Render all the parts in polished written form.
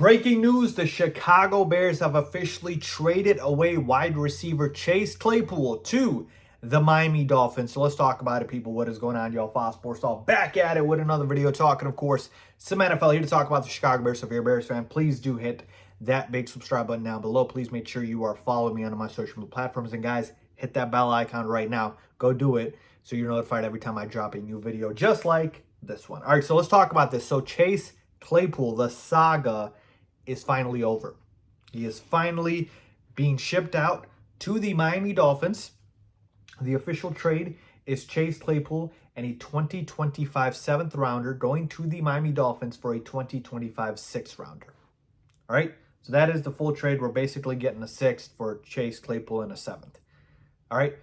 Breaking news, the Chicago Bears have officially traded away wide receiver Chase Claypool to the Miami Dolphins. So let's talk about it, people. What is going on, y'all? Faiz Sports Talk back at it with another video talking, of course, some NFL here to talk about the Chicago Bears. So if you're a Bears fan, please do hit that big subscribe button down below. Please make sure you are following me on my social media platforms. And guys, hit that bell icon right now. Go do it so you're notified every time I drop a new video, just like this one. All right, so let's talk about this. So Chase Claypool, the saga is finally over. He is finally being shipped out to the Miami Dolphins. The official trade is Chase Claypool and a 2025 7th rounder going to the Miami Dolphins for a 2025 6th rounder. All right, so that is the full trade. We're basically getting a 6th for Chase Claypool and a 7th. All right,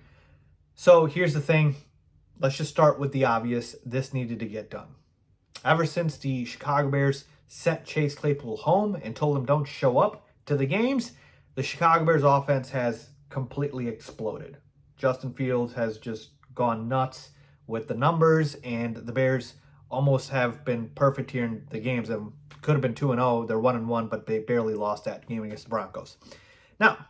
so here's the thing. Let's just start with the obvious. This needed to get done. Ever since the Chicago Bears sent Chase Claypool home and told him don't show up to the games, the Chicago Bears offense has completely exploded. Justin Fields has just gone nuts with the numbers, and the Bears almost have been perfect here in the games. They could have been 2-0. They're 1-1, but they barely lost that game against the Broncos. Now,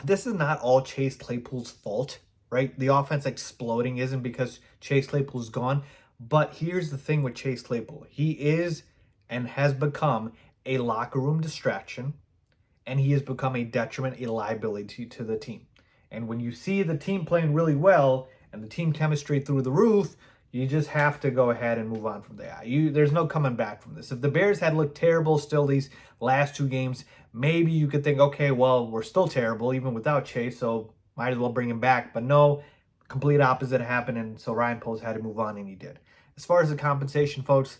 this is not all Chase Claypool's fault, right? The offense exploding isn't because Chase Claypool's gone. But here's the thing with Chase Claypool. He is and has become a locker room distraction, and he has become a detriment, a liability to the team. And when you see the team playing really well and the team chemistry through the roof, you just have to go ahead and move on from there. There's no coming back from this. If the Bears had looked terrible still these last two games, maybe you could think, okay, well, we're still terrible even without Chase, so might as well bring him back. But no, complete opposite happened, and so Ryan Poles had to move on, and he did. As far as the compensation, folks,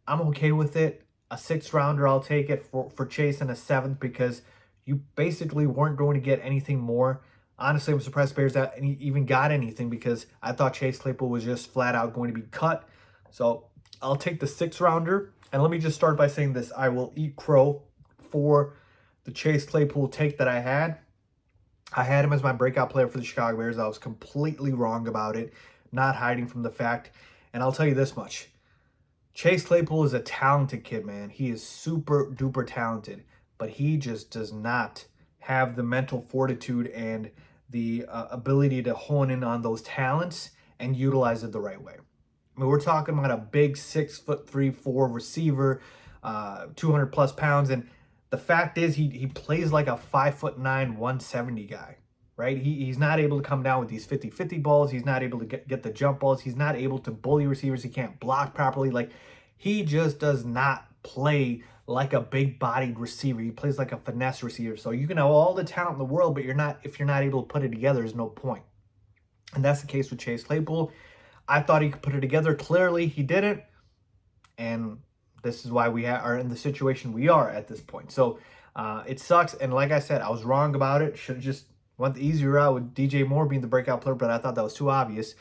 I'm okay with it. A 6th rounder, I'll take it for Chase, and a 7th, because you basically weren't going to get anything more. Honestly, I'm surprised Bears even got anything, because I thought Chase Claypool was just flat out going to be cut. So I'll take the 6th rounder. And let me just start by saying this. I will eat crow for the Chase Claypool take that I had. I had him as my breakout player for the Chicago Bears. I was completely wrong about it, not hiding from the fact. And I'll tell you this much. Chase Claypool is a talented kid, man. He is super duper talented, but he just does not have the mental fortitude and the ability to hone in on those talents and utilize it the right way. I mean, we're talking about a big 6'3", 4" receiver, 200 plus pounds. And the fact is he plays like a 5'9", 170 guy, right? He's not able to come down with these 50-50 balls. He's not able to get the jump balls. He's not able to bully receivers. He can't block properly. Like, he just does not play like a big-bodied receiver. He plays like a finesse receiver. So you can have all the talent in the world, but if you're not able to put it together, there's no point. And that's the case with Chase Claypool. I thought he could put it together. Clearly, he didn't. And this is why we are in the situation we are at this point. So it sucks. And like I said, I was wrong about it. Should have just went the easier route with DJ Moore being the breakout player, but I thought that was too obvious.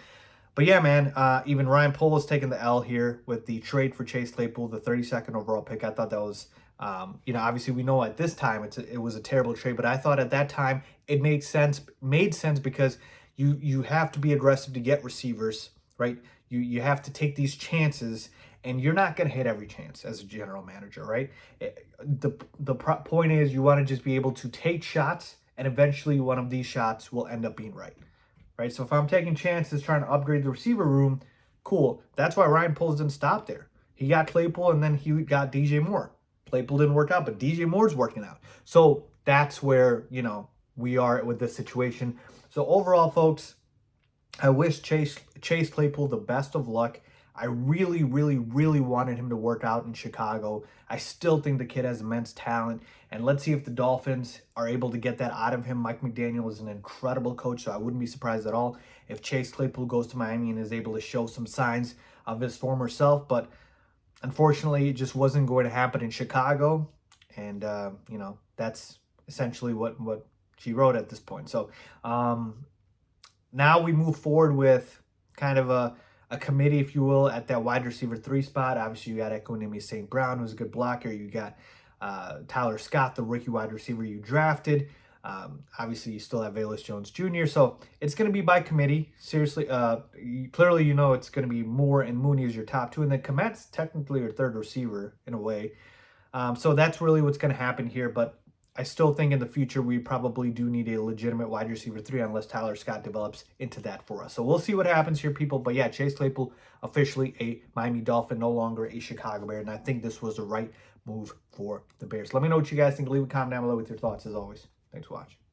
But yeah, man, even Ryan Poles taking the L here with the trade for Chase Claypool, the 32nd overall pick. I thought that was, obviously we know at this time it was a terrible trade, but I thought at that time it made sense because you have to be aggressive to get receivers, right? You have to take these chances, and you're not going to hit every chance as a general manager, right? The point is you want to just be able to take shots, and eventually one of these shots will end up being right. Right, so if I'm taking chances trying to upgrade the receiver room, cool. That's why Ryan Poles didn't stop there. He got Claypool, and then he got DJ Moore. Claypool didn't work out, but DJ Moore's working out. So that's where, we are with this situation. So overall, folks, I wish Chase Claypool the best of luck. I really, really, really wanted him to work out in Chicago. I still think the kid has immense talent. And let's see if the Dolphins are able to get that out of him. Mike McDaniel is an incredible coach, so I wouldn't be surprised at all if Chase Claypool goes to Miami and is able to show some signs of his former self. But unfortunately, it just wasn't going to happen in Chicago. And, that's essentially what she wrote at this point. So now we move forward with kind of a committee, if you will, at that wide receiver 3 spot. Obviously, you got Equanimous St. Brown, who's a good blocker. You got Tyler Scott, the rookie wide receiver you drafted. Obviously, you still have Velus Jones Jr. So it's going to be by committee. Seriously, clearly, it's going to be Moore and Mooney as your top 2. And then Komet's technically your 3rd receiver in a way. So that's really what's going to happen here. But I still think in the future we probably do need a legitimate wide receiver 3 unless Tyler Scott develops into that for us. So we'll see what happens here, people. But yeah, Chase Claypool officially a Miami Dolphin, no longer a Chicago Bear. And I think this was the right move for the Bears. Let me know what you guys think. Leave a comment down below with your thoughts as always. Thanks for watching.